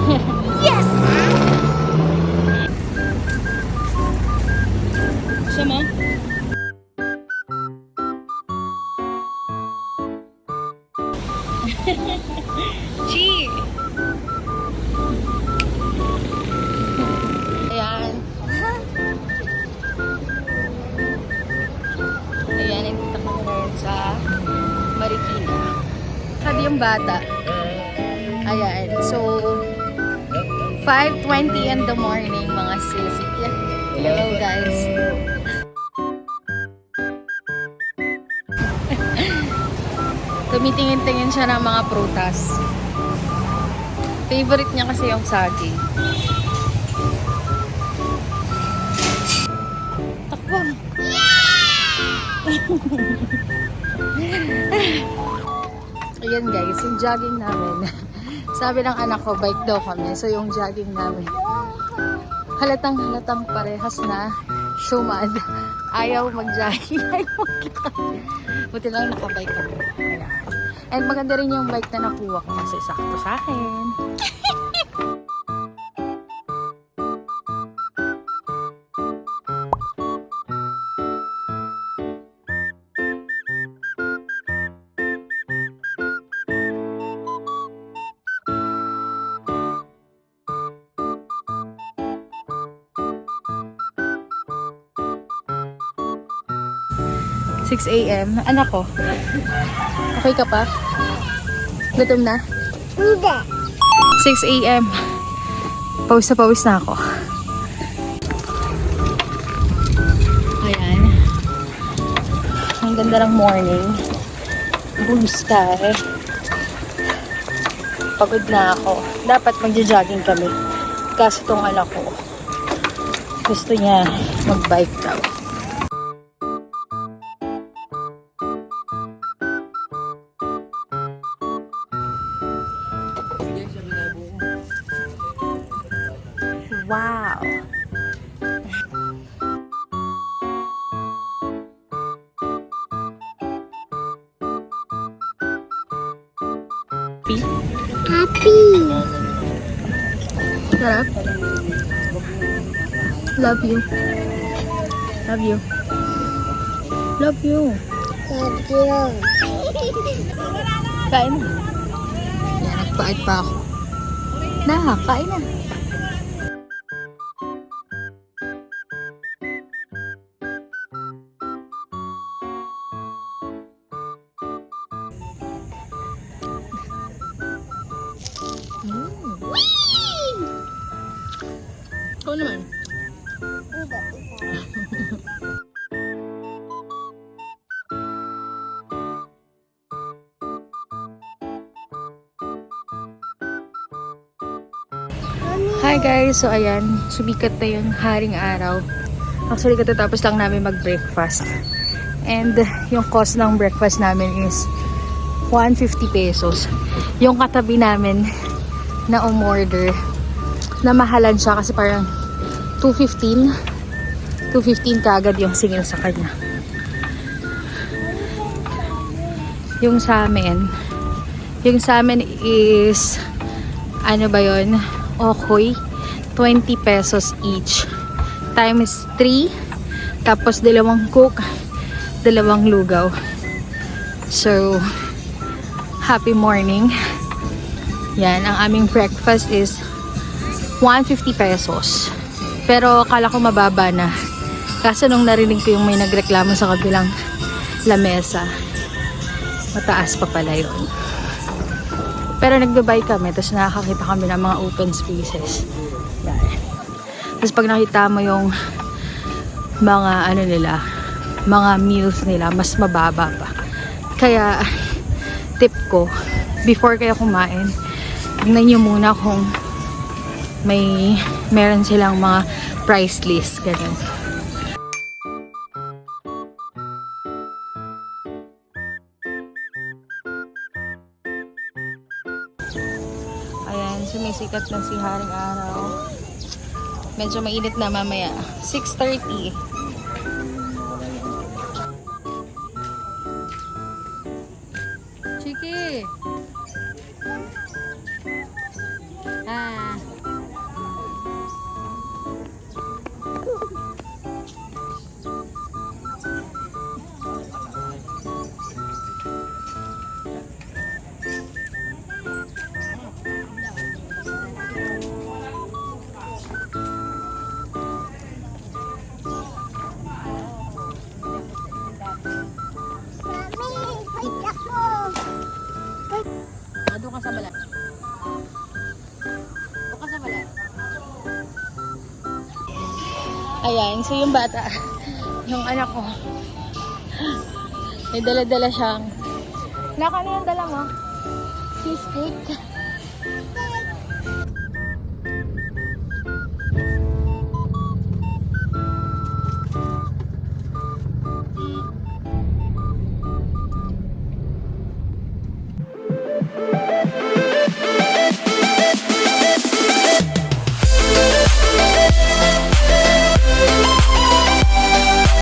Yes! Siya mo? Gee! Ayan. Ayan, nandito kami ngayon sa Marikina. Sabi yung bata. Ayan, so 5:20 in the morning, mga sis. Yeah. Hello, guys. Tumitingin-tingin siya ng mga prutas. Favorite niya kasi yung saging. Takbo! Ayan guys, yung jogging namin. Sabi ng anak ko, bike daw kami. So yung jogging namin, halatang parehas na shumad. Ayaw mag-jogging. Ayaw maglakad. Buti lang nakabike kami. Ayan. And maganda rin yung bike na nakuha ko kasi sakto sa akin. AM. Anak ko, okay ka pa? Gutom na? Hindi. 6 AM. Pawis na ako. Ayan. Ang ganda ng morning. Blue sky. Pagod na ako. Dapat magja-jogging kami. Kaso tong anak ko, gusto niya mag-bike daw. Wow! Happy. Sarap? Love you. Love you. Love you. Love you. Kain na. Yan, nagpait pa ako. Kain na. Ikaw naman. Hi guys! So ayan, sumikat na yung haring araw. Actually katatapos lang namin mag-breakfast. And yung cost ng breakfast namin is 150 pesos. Yung katabi namin na umorder, na mahalan siya kasi parang 215 kaagad yung singil sa kanya. Yung sa amin is ano ba yun? Okoy, 20 pesos each. Times 3, tapos 2 cook, 2 lugaw. So, happy morning. Yan, ang aming breakfast is 150 pesos. Pero akala ko mababa na. Kaso nung narinig ko yung may nagreklamo sa kabilang lamesa, mataas pa pala yun. Pero nagbabay kami, tapos nakakakita kami ng mga open spaces. Yan. Tapos pag nakita mo yung mga ano nila, mga meals nila, mas mababa pa. Kaya tip ko, before kayo kumain, tignan nyo muna kung meron silang mga price list. Ganun. Ayan, sumisikat na si haring araw. Medyo mainit na mamaya. 6:30. Chiki! Ah. Ayan, so yung bata, yung anak ko, may dala-dala siyang, ano yung dala mo? Cheesecake.